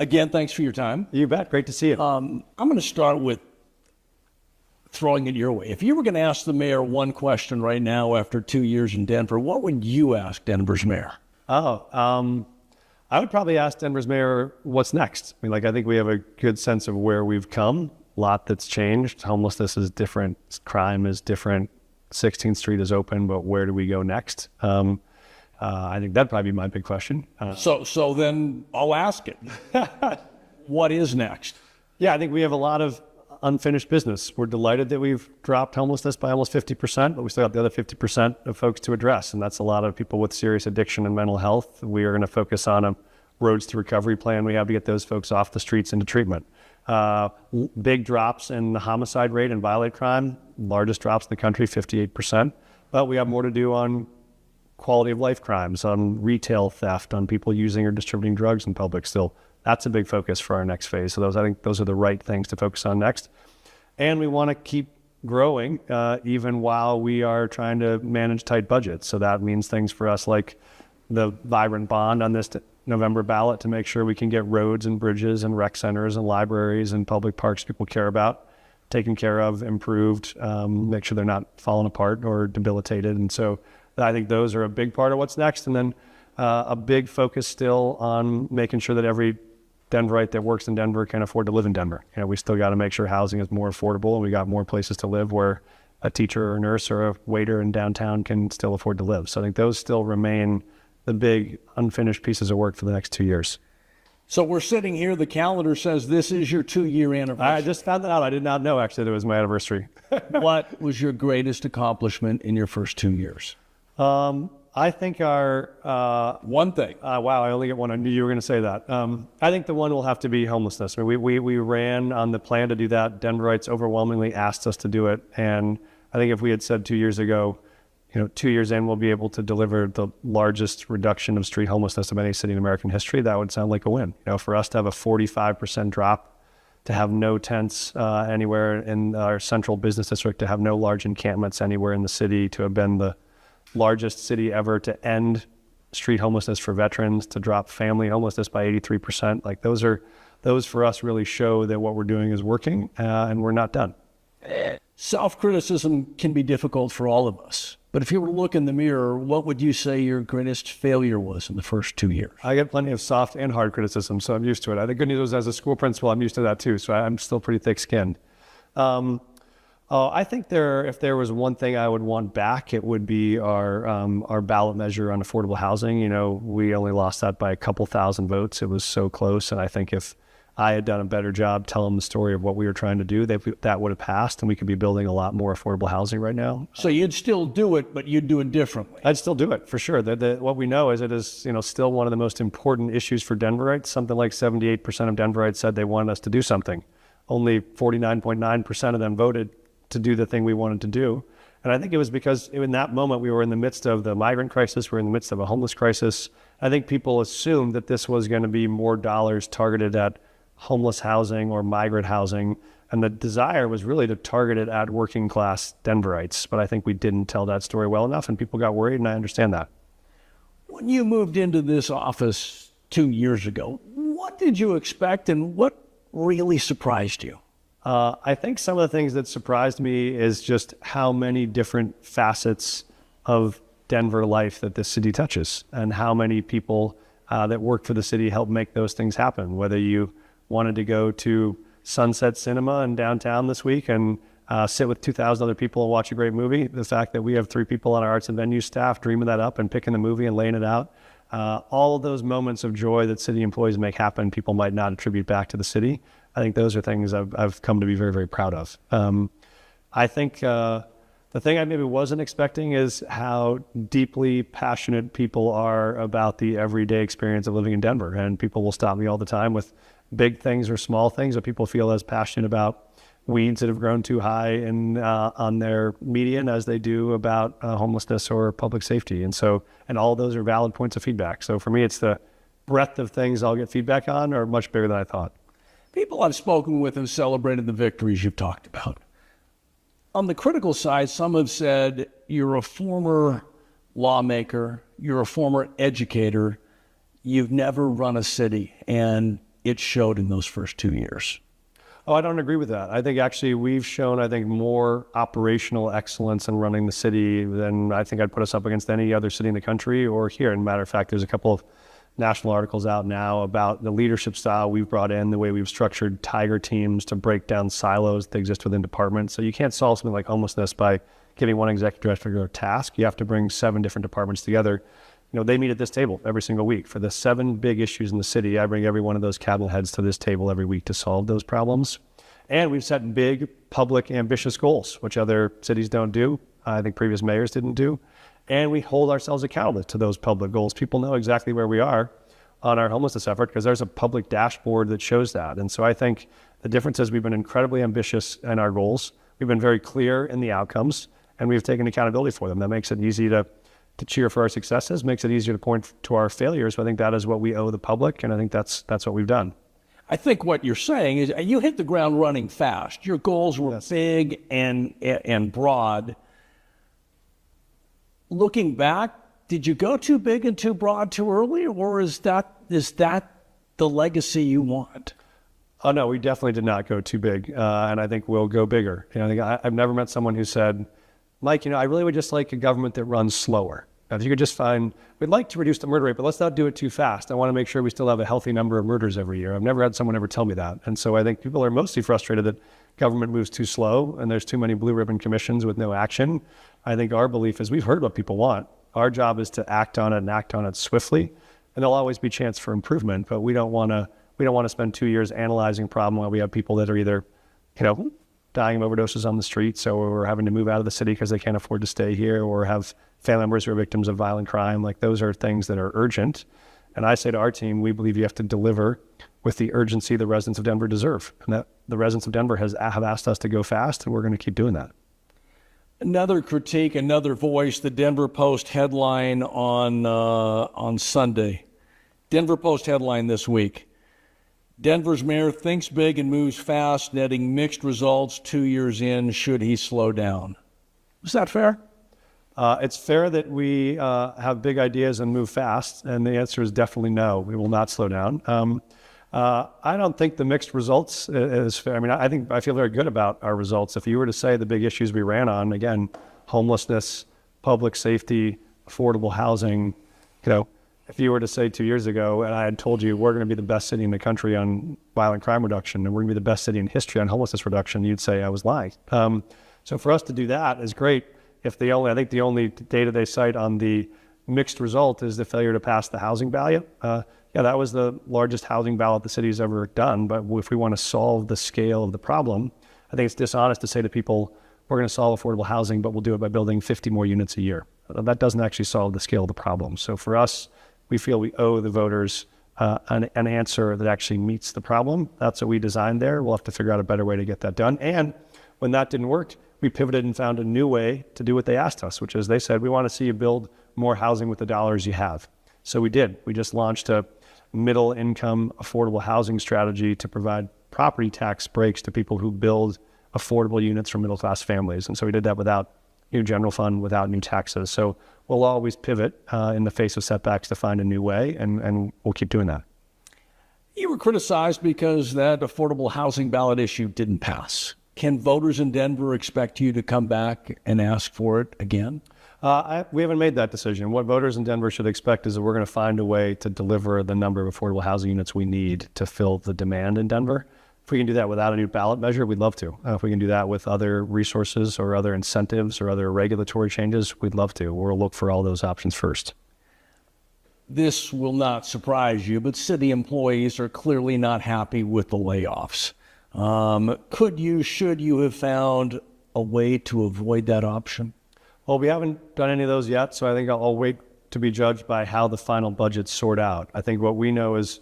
Again, thanks for your time. You bet. Great to see you. I'm going to start with throwing it your way. If you were going to ask the mayor one question right now after 2 years in Denver, what would you ask Denver's mayor? I would probably ask Denver's mayor, what's next? I mean, I think we have a good sense of where we've come. A lot that's changed. Homelessness is different. Crime is different. 16th Street is open, but where do we go next? I think that'd probably be my big question. So then I'll ask it. What is next? Yeah, I think we have a lot of unfinished business. We're delighted that we've dropped homelessness by almost 50%, but we still got the other 50% of folks to address. And that's a lot of people with serious addiction and mental health. We are going to focus on a roads to recovery plan we have to get those folks off the streets into treatment. Big drops in the homicide rate and violent crime, largest drops in the country, 58%. But we have more to do on quality of life crimes, on retail theft, on people using or distributing drugs in public still. That's a big focus for our next phase. So I think those are the right things to focus on next. And we want to keep growing even while we are trying to manage tight budgets. So that means things for us like the Migrant bond on this November ballot to make sure we can get roads and bridges and rec centers and libraries and public parks people care about taken care of, improved, make sure they're not falling apart or debilitated. And so I think those are a big part of what's next. And then a big focus still on making sure that every Denverite that works in Denver can afford to live in Denver. We still got to make sure housing is more affordable and we got more places to live where a teacher or a nurse or a waiter in downtown can still afford to live. So I think those still remain the big unfinished pieces of work for the next 2 years. So we're sitting here, the calendar says this is your 2-year anniversary. I just found that out. I did not know actually that it was my anniversary. What was your greatest accomplishment in your first 2 years? I think our one thing. Wow, I only get one. I knew you were going to say that. I think the one will have to be homelessness. I mean, we ran on the plan to do that. Denverites overwhelmingly asked us to do it, and I think if we had said 2 years ago, 2 years in, we'll be able to deliver the largest reduction of street homelessness of any city in American history, that would sound like a win. For us to have a 45% drop, to have no tents anywhere in our central business district, to have no large encampments anywhere in the city, to have been the largest city ever to end street homelessness for veterans, to drop family homelessness by 83%. Like those for us really show that what we're doing is working and we're not done. Self-criticism can be difficult for all of us. But if you were to look in the mirror, what would you say your greatest failure was in the first 2 year? I get plenty of soft and hard criticism, so I'm used to it. The good news is as a school principal, I'm used to that too, so I'm still pretty thick-skinned. I think if there was one thing I would want back, it would be our ballot measure on affordable housing. We only lost that by a couple thousand votes. It was so close, and I think if I had done a better job telling the story of what we were trying to do, that would have passed, and we could be building a lot more affordable housing right now. So you'd still do it, but you'd do it differently. I'd still do it, for sure. What we know is it is still one of the most important issues for Denverites. Something like 78% of Denverites said they wanted us to do something. Only 49.9% of them voted to do the thing we wanted to do. And I think it was because in that moment we were in the midst of the migrant crisis, we were in the midst of a homeless crisis. I think people assumed that this was going to be more dollars targeted at homeless housing or migrant housing. And the desire was really to target it at working class Denverites. But I think we didn't tell that story well enough and people got worried, and I understand that. When you moved into this office 2 years ago, what did you expect and what really surprised you? I think some of the things that surprised me is just how many different facets of Denver life that this city touches, and how many people that work for the city help make those things happen. Whether you wanted to go to Sunset Cinema in downtown this week and sit with 2,000 other people and watch a great movie, the fact that we have 3 people on our arts and venue staff dreaming that up and picking the movie and laying it out, all of those moments of joy that city employees make happen, people might not attribute back to the city. I think those are things I've come to be very, very proud of. I think the thing I maybe wasn't expecting is how deeply passionate people are about the everyday experience of living in Denver. And people will stop me all the time with big things or small things, but people feel as passionate about weeds that have grown too high on their median as they do about homelessness or public safety. And all those are valid points of feedback. So for me, it's the breadth of things I'll get feedback on are much bigger than I thought. People I've spoken with have celebrated the victories you've talked about. On the critical side, some have said you're a former lawmaker, you're a former educator, you've never run a city, and it showed in those first 2 years. Oh, I don't agree with that. I think actually we've shown, more operational excellence in running the city than I think I'd put us up against any other city in the country or here. And matter of fact, there's a couple of national articles out now about the leadership style we've brought in, the way we've structured tiger teams to break down silos that exist within departments. So you can't solve something like homelessness by giving one executive director a task. You have to bring 7 different departments together. They meet at this table every single week. For the 7 big issues in the city, I bring every one of those cabinet heads to this table every week to solve those problems. And we've set big, public, ambitious goals, which other cities don't do. I think previous mayors didn't do. And we hold ourselves accountable to those public goals. People know exactly where we are on our homelessness effort because there's a public dashboard that shows that. And so I think the difference is we've been incredibly ambitious in our goals. We've been very clear in the outcomes, and we've taken accountability for them. That makes it easy to cheer for our successes, makes it easier to point to our failures. I think that is what we owe the public, and I think that's what we've done. I think what you're saying is you hit the ground running fast. Your goals were big and broad. Looking back, did you go too big and too broad too early, or is that the legacy you want? Oh, no, we definitely did not go too big, and I think we'll go bigger. I've never met someone who said, Mike, I really would just like a government that runs slower. If you could just we'd like to reduce the murder rate, but let's not do it too fast. I want to make sure we still have a healthy number of murders every year. I've never had someone ever tell me that. And so I think people are mostly frustrated that government moves too slow and there's too many blue ribbon commissions with no action. I think our belief is we've heard what people want. Our job is to act on it and act on it swiftly. And there'll always be chance for improvement, but we don't want to spend 2 years analyzing a problem while we have people that are either, dying of overdoses on the streets, or we're having to move out of the city because they can't afford to stay here, or have family members who are victims of violent crime. Like, those are things that are urgent. And I say to our team, we believe you have to deliver with the urgency the residents of Denver deserve. And that the residents of Denver have asked us to go fast, and we're going to keep doing that. Another critique, another voice, the Denver Post headline on Sunday. Denver Post headline this week. Denver's mayor thinks big and moves fast, netting mixed results 2 years in. Should he slow down? Is that fair? It's fair that we have big ideas and move fast, and the answer is definitely no. We will not slow down. I don't think the mixed results is fair. I feel very good about our results. If you were to say the big issues we ran on, again, homelessness, public safety, affordable housing, if you were to say 2 years ago, and I had told you we're going to be the best city in the country on violent crime reduction, and we're going to be the best city in history on homelessness reduction, you'd say I was lying. So for us to do that is great. I think the only data they cite on the mixed result is the failure to pass the housing ballot. That was the largest housing ballot the city's ever done. But if we want to solve the scale of the problem, I think it's dishonest to say to people, we're going to solve affordable housing, but we'll do it by building 50 more units a year. That doesn't actually solve the scale of the problem. So for us, we feel we owe the voters an answer that actually meets the problem. That's what we designed there. We'll have to figure out a better way to get that done. And when that didn't work, we pivoted and found a new way to do what they asked us, which is they said, we want to see you build more housing with the dollars you have. So we did. We just launched a middle income affordable housing strategy to provide property tax breaks to people who build affordable units for middle class families. And so we did that without new general fund, without new taxes. So we'll always pivot in the face of setbacks to find a new way, and we'll keep doing that. You were criticized because that affordable housing ballot issue didn't pass. Can voters in Denver expect you to come back and ask for it again? We haven't made that decision. What voters in Denver should expect is that we're going to find a way to deliver the number of affordable housing units we need to fill the demand in Denver. If we can do that without a new ballot measure, we'd love to. If we can do that with other resources or other incentives or other regulatory changes, we'd love to. We'll look for all those options first. This will not surprise you, but city employees are clearly not happy with the layoffs. Should you have found a way to avoid that option? Well, we haven't done any of those yet, so I think I'll wait to be judged by how the final budgets sort out. I think what we know is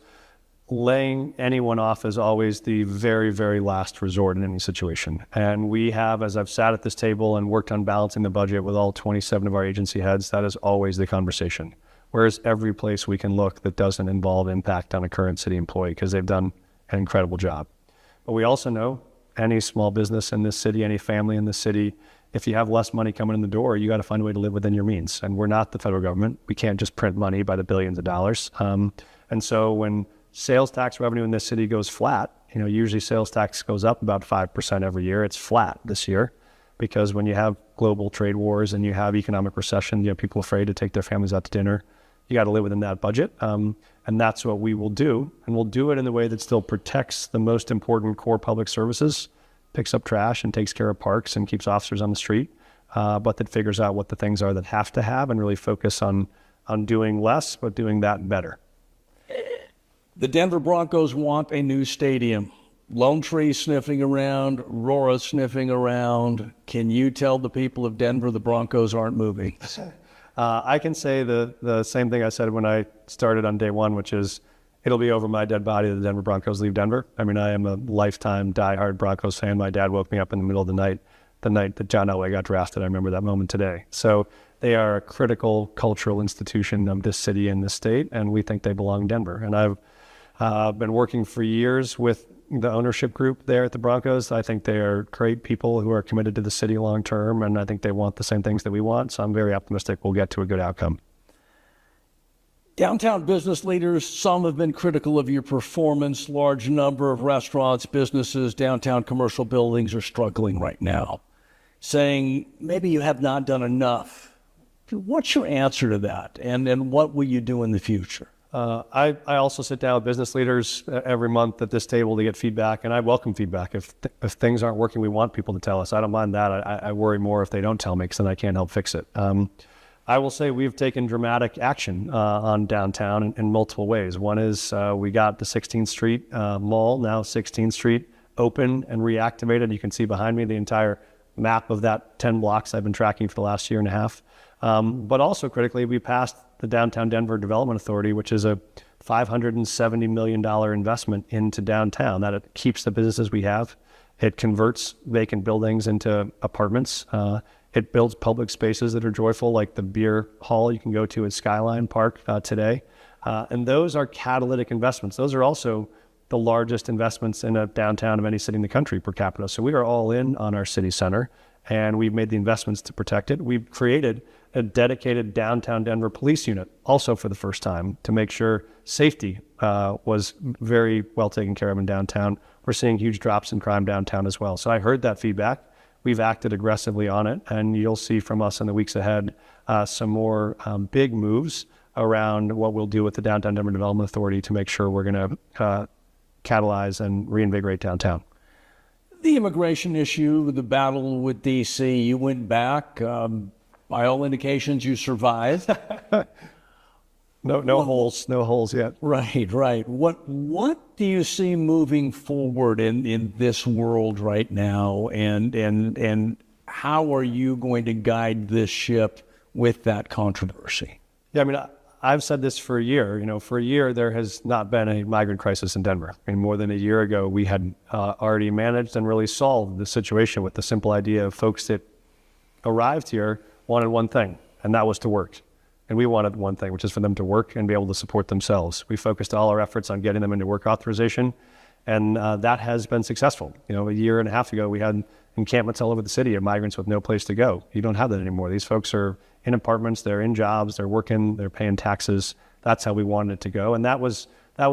laying anyone off is always the very, very last resort in any situation. And we have, as I've sat at this table and worked on balancing the budget with all 27 of our agency heads, that is always the conversation. Where's every place we can look that doesn't involve impact on a current city employee, because they've done an incredible job. But we also know any small business in this city, any family in this city, if you have less money coming in the door, you got to find a way to live within your means. And we're not the federal government. We can't just print money by the billions of dollars. And so when sales tax revenue in this city goes flat. Usually sales tax goes up about 5% every year. It's flat this year because when you have global trade wars and you have economic recession, you have people afraid to take their families out to dinner. You got to live within that budget. And that's what we will do. And we'll do it in a way that still protects the most important core public services, picks up trash and takes care of parks and keeps officers on the street, but that figures out what the things are that have to have and really focus on doing less, but doing that better. The Denver Broncos want a new stadium. Lone Tree sniffing around, Aurora sniffing around. Can you tell the people of Denver the Broncos aren't moving? I can say the same thing I said when I started on day one, which is it'll be over my dead body that the Denver Broncos leave Denver. I mean, I am a lifetime diehard Broncos fan. My dad woke me up in the middle of the night that John Elway got drafted. I remember that moment today. So they are a critical cultural institution of this city and this state, and we think they belong in Denver. And I've been working for years with the ownership group there at the Broncos. I think they are great people who are committed to the city long term, and I think they want the same things that we want. So I'm very optimistic we'll get to a good outcome. Downtown business leaders, some have been critical of your performance. Large number of restaurants, businesses, downtown commercial buildings are struggling right now, saying maybe you have not done enough. What's your answer to that? And what will you do in the future? I also sit down with business leaders every month at this table to get feedback, and I welcome feedback. If things aren't working, we want people to tell us. I don't mind that. I worry more if they don't tell me, because then I can't help fix it. I will say we've taken dramatic action on downtown in multiple ways. One is we got the 16th Street Mall, now 16th Street, open and reactivated. You can see behind me the entire map of that 10 blocks I've been tracking for the last year and a half. But also critically, we passed the Downtown Denver Development Authority, which is a $570 million investment into downtown. That it keeps the businesses we have. It converts vacant buildings into apartments. It builds public spaces that are joyful, like the beer hall you can go to at Skyline Park today. And those are catalytic investments. Those are also the largest investments in a downtown of any city in the country per capita. So we are all in on our city center, and we've made the investments to protect it. We've created a dedicated downtown Denver police unit, also for the first time, to make sure safety was very well taken care of in downtown. We're seeing huge drops in crime downtown as well. So I heard that feedback. We've acted aggressively on it, and you'll see from us in the weeks ahead some more big moves around what we'll do with the Downtown Denver Development Authority to make sure we're going to catalyze and reinvigorate downtown. The immigration issue, the battle with D.C., you went back. By all indications, you survived. No holes yet. Right. What do you see moving forward in this world right now, and how are you going to guide this ship with that controversy? Yeah, I mean, I've said this for a year. For a year there has not been a migrant crisis in Denver. I mean, more than a year ago, we had already managed and really solved the situation with the simple idea of folks that arrived here wanted one thing, and that was to work. And we wanted one thing, which is for them to work and be able to support themselves. We focused all our efforts on getting them into work authorization, and that has been successful. A year and a half ago, we had encampments all over the city of migrants with no place to go. You don't have that anymore. These folks are in apartments, they're in jobs, they're working, they're paying taxes. That's how we wanted it to go. And that was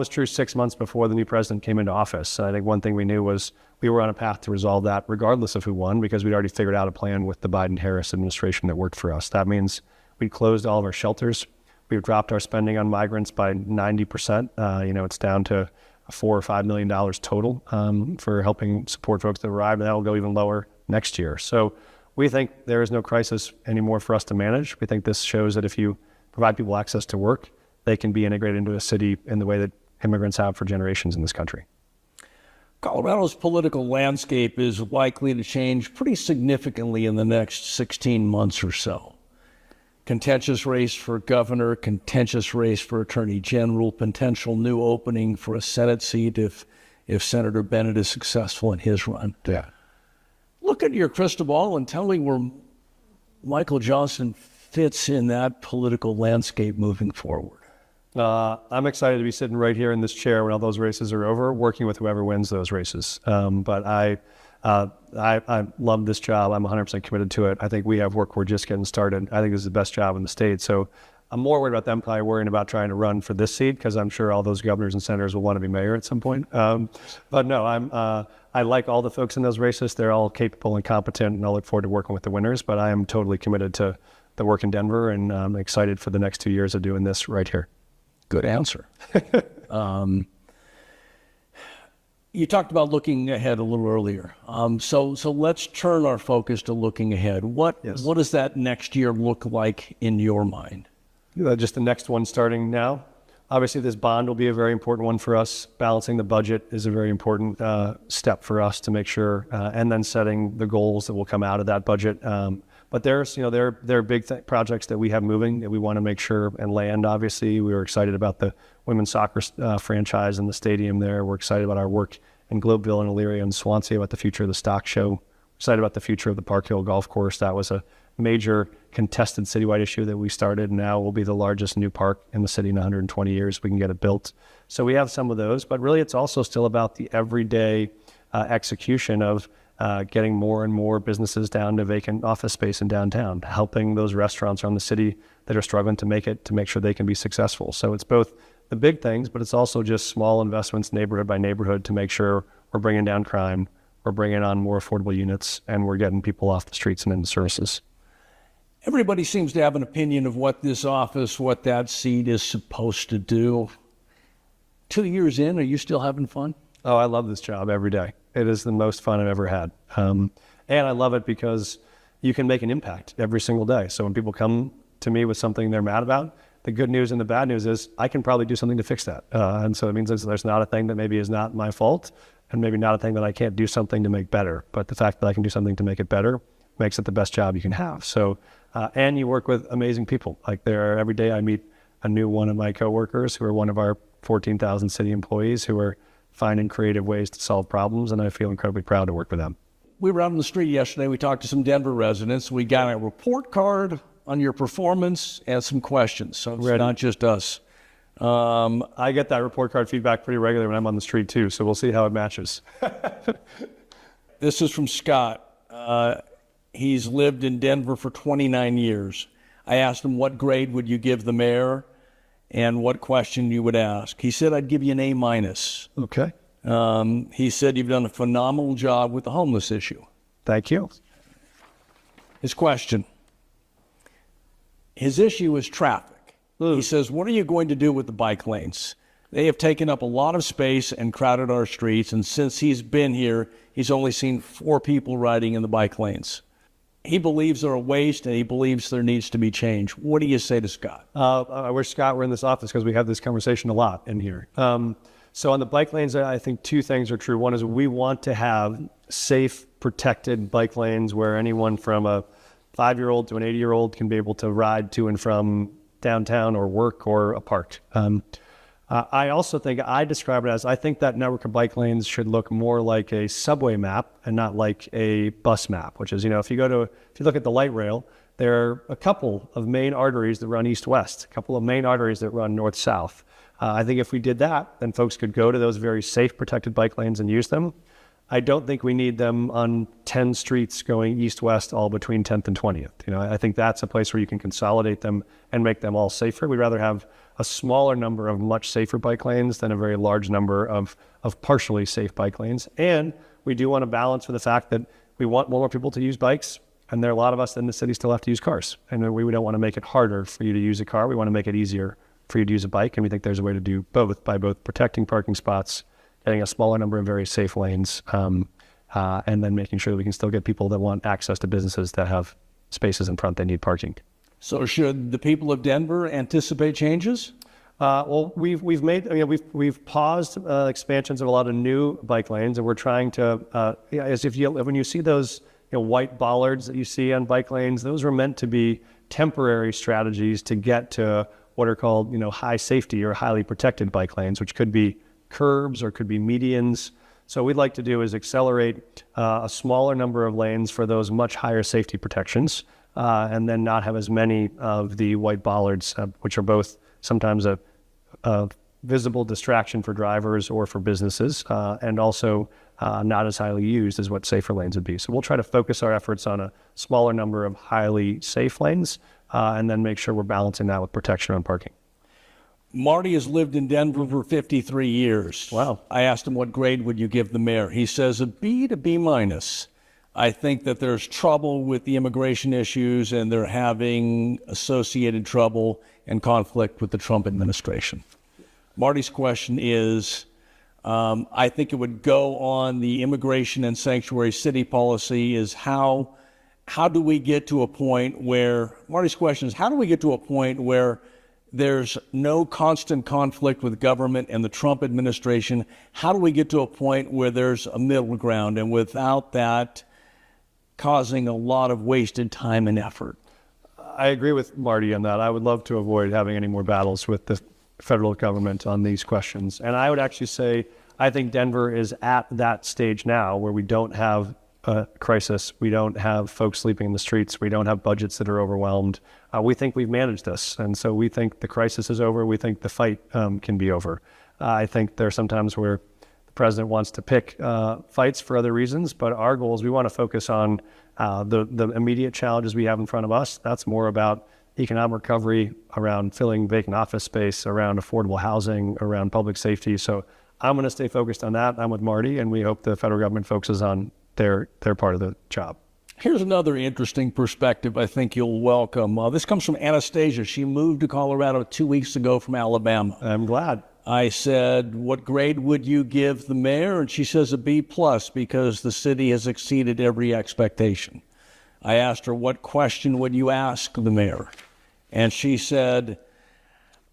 true 6 months before the new president came into office. And I think one thing we knew was we were on a path to resolve that regardless of who won, because we'd already figured out a plan with the Biden-Harris administration that worked for us. That means we closed all of our shelters. We've dropped our spending on migrants by 90%. It's down to $4 or $5 million total for helping support folks that arrive, and that'll go even lower next year. So we think there is no crisis anymore for us to manage. We think this shows that if you provide people access to work, they can be integrated into a city in the way that immigrants have for generations in this country. Colorado's political landscape is likely to change pretty significantly in the next 16 months or so. Contentious race for governor, contentious race for attorney general, potential new opening for a Senate seat if Senator Bennett is successful in his run. Yeah. Look at your crystal ball and tell me where Michael Johnston fits in that political landscape moving forward. I'm excited to be sitting right here in this chair when all those races are over, working with whoever wins those races. But I love this job. I'm 100% committed to it. I think we have work. We're just getting started. I think this is the best job in the state. So I'm more worried about them probably worrying about trying to run for this seat, because I'm sure all those governors and senators will want to be mayor at some point. But no, I like all the folks in those races. They're all capable and competent, and I'll look forward to working with the winners. But I am totally committed to the work in Denver, and I'm excited for the next 2 years of doing this right here. Good answer. You talked about looking ahead a little earlier. So let's turn our focus to looking ahead. What does that next year look like in your mind? Just the next one starting now. Obviously, this bond will be a very important one for us. Balancing the budget is a very important step for us to make sure, and then setting the goals that will come out of that budget. But there's, there are big projects that we have moving that we want to make sure and land. Obviously, we were excited about the women's soccer franchise and the stadium there. We're excited about our work in Globeville and Elyria and Swansea about the future of the stock show. Excited about the future of the Park Hill Golf Course. That was a major contested citywide issue that we started. Now will be the largest new park in the city in 120 years. We can get it built. So we have some of those, but really it's also still about the everyday execution of getting more and more businesses down to vacant office space in downtown, helping those restaurants around the city that are struggling to make sure they can be successful. So it's both the big things, but it's also just small investments neighborhood by neighborhood to make sure we're bringing down crime, we're bringing on more affordable units, and we're getting people off the streets and into services. Everybody seems to have an opinion of what this office, what that seat is supposed to do. 2 years in, are you still having fun? Oh, I love this job every day. It is the most fun I've ever had. And I love it because you can make an impact every single day. So when people come to me with something they're mad about, the good news and the bad news is I can probably do something to fix that. And so it means there's not a thing that maybe is not my fault, and maybe not a thing that I can't do something to make better. But the fact that I can do something to make it better makes it the best job you can have. So, and you work with amazing people. Like every day I meet a new one of my coworkers who are one of our 14,000 city employees who are finding creative ways to solve problems, and I feel incredibly proud to work with them. We were out on the street yesterday. We talked to some Denver residents. We got a report card on your performance and some questions. So it's not just us. I get that report card feedback pretty regularly when I'm on the street too, so we'll see how it matches. This is from Scott. He's lived in Denver for 29 years. I asked him, what grade would you give the mayor and what question you would ask? He said, I'd give you an A-. Okay. He said, you've done a phenomenal job with the homeless issue. Thank you. His question. His issue is traffic. He says, what are you going to do with the bike lanes? They have taken up a lot of space and crowded our streets, and since he's been here, he's only seen 4 people riding in the bike lanes. He believes they're a waste, and he believes there needs to be change. What do you say to Scott? I wish Scott were in this office because we have this conversation a lot in here. So on the bike lanes, I think 2 things are true. One is we want to have safe, protected bike lanes where anyone from a 5-year-old to an 80-year-old can be able to ride to and from downtown or work or a park. I also think I describe it as, I think that network of bike lanes should look more like a subway map and not like a bus map, which is, if you look at the light rail, there are a couple of main arteries that run east-west, a couple of main arteries that run north-south. I think if we did that, then folks could go to those very safe, protected bike lanes and use them. I don't think we need them on 10 streets going east-west, all between 10th and 20th. I think that's a place where you can consolidate them and make them all safer. We'd rather have a smaller number of much safer bike lanes than a very large number of partially safe bike lanes. And we do want to balance for the fact that we want more people to use bikes, and there are a lot of us in the city still have to use cars. And we don't want to make it harder for you to use a car. We want to make it easier for you to use a bike, and we think there's a way to do both by both protecting parking spots, getting a smaller number of very safe lanes, and then making sure that we can still get people that want access to businesses that have spaces in front that need parking. So should the people of Denver anticipate changes? Well, we've paused expansions of a lot of new bike lanes, and we're trying to, when you see those white bollards that you see on bike lanes, those were meant to be temporary strategies to get to what are called high safety or highly protected bike lanes, which could be curbs or could be medians. So what we'd like to do is accelerate a smaller number of lanes for those much higher safety protections, and then not have as many of the white bollards, which are both sometimes a visible distraction for drivers or for businesses, and also not as highly used as what safer lanes would be. So we'll try to focus our efforts on a smaller number of highly safe lanes, and then make sure we're balancing that with protection on parking. Marty has lived in Denver for 53 years. Wow. I asked him, what grade would you give the mayor? He says a B to B minus. I think that there's trouble with the immigration issues, and they're having associated trouble and conflict with the Trump administration. Marty's question is, I think it would go on the immigration and sanctuary city policy, is how do we get to a point where, Marty's question is, how do we get to a point where there's no constant conflict with government and the Trump administration? How do we get to a point where there's a middle ground, and without that causing a lot of wasted time and effort? I agree with Marty on that. I would love to avoid having any more battles with the federal government on these questions. And I would actually say, I think Denver is at that stage now where we don't have a crisis. We don't have folks sleeping in the streets. We don't have budgets that are overwhelmed. We think we've managed this. And so we think the crisis is over. We think the fight can be over. I think there are some times where the president wants to pick fights for other reasons, but our goal is we want to focus on the immediate challenges we have in front of us. That's more about economic recovery, around filling vacant office space, around affordable housing, around public safety. So I'm going to stay focused on that. I'm with Marty, and we hope the federal government focuses on their part of the job. Here's another interesting perspective I think you'll welcome. This comes from Anastasia. She moved to Colorado 2 weeks ago from Alabama. I'm glad. I said, what grade would you give the mayor? And she says a B plus, because the city has exceeded every expectation. I asked her, what question would you ask the mayor? And she said,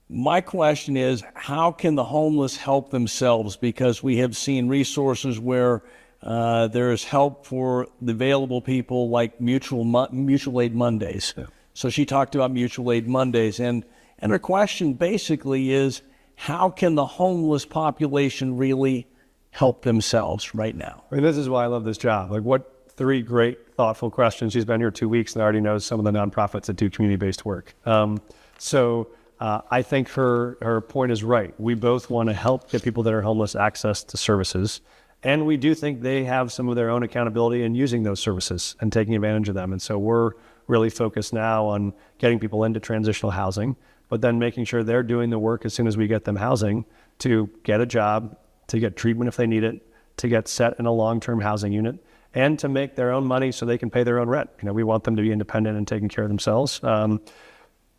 my question is, how can the homeless help themselves? Because we have seen resources where there is help for the available people, like mutual aid Mondays. Yeah. So she talked about mutual aid Mondays. And her question basically is, how can the homeless population really help themselves right now? I mean, this is why I love this job. Like, what three great, thoughtful questions. She's been here 2 weeks and already knows some of the nonprofits that do community-based work. I think her point is right. We both want to help get people that are homeless access to services. And we do think they have some of their own accountability in using those services and taking advantage of them. And so we're really focused now on getting people into transitional housing, but then making sure they're doing the work as soon as we get them housing to get a job, to get treatment if they need it, to get set in a long-term housing unit, and to make their own money so they can pay their own rent. You know, we want them to be independent and taking care of themselves.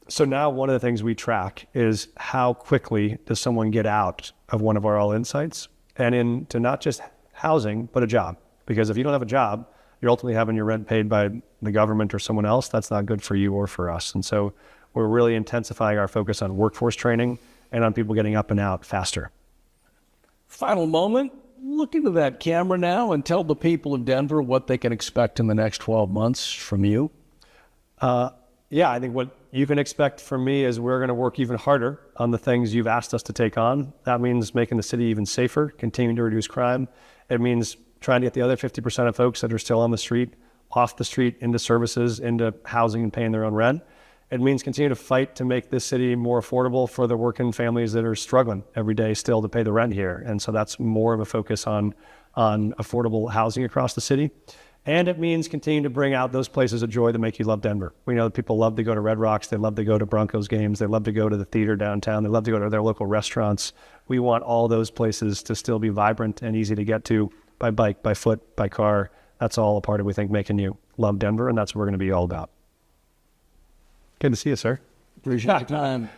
So now one of the things we track is how quickly does someone get out of one of our all insights and into not just housing, but a job. Because if you don't have a job, you're ultimately having your rent paid by the government or someone else. That's not good for you or for us. And so we're really intensifying our focus on workforce training and on people getting up and out faster. Final moment. Look into that camera now and tell the people of Denver what they can expect in the next 12 months from you. Yeah, I think what you can expect from me is we're going to work even harder on the things you've asked us to take on. That means making the city even safer, continuing to reduce crime. It means trying to get the other 50% of folks that are still on the street, off the street, into services, into housing and paying their own rent. It means continue to fight to make this city more affordable for the working families that are struggling every day still to pay the rent here. And so that's more of a focus on affordable housing across the city. And it means continuing to bring out those places of joy that make you love Denver. We know that people love to go to Red Rocks. They love to go to Broncos games. They love to go to the theater downtown. They love to go to their local restaurants. We want all those places to still be vibrant and easy to get to by bike, by foot, by car. That's all a part of, we think, making you love Denver, and that's what we're going to be all about. Good to see you, sir. Appreciate your time.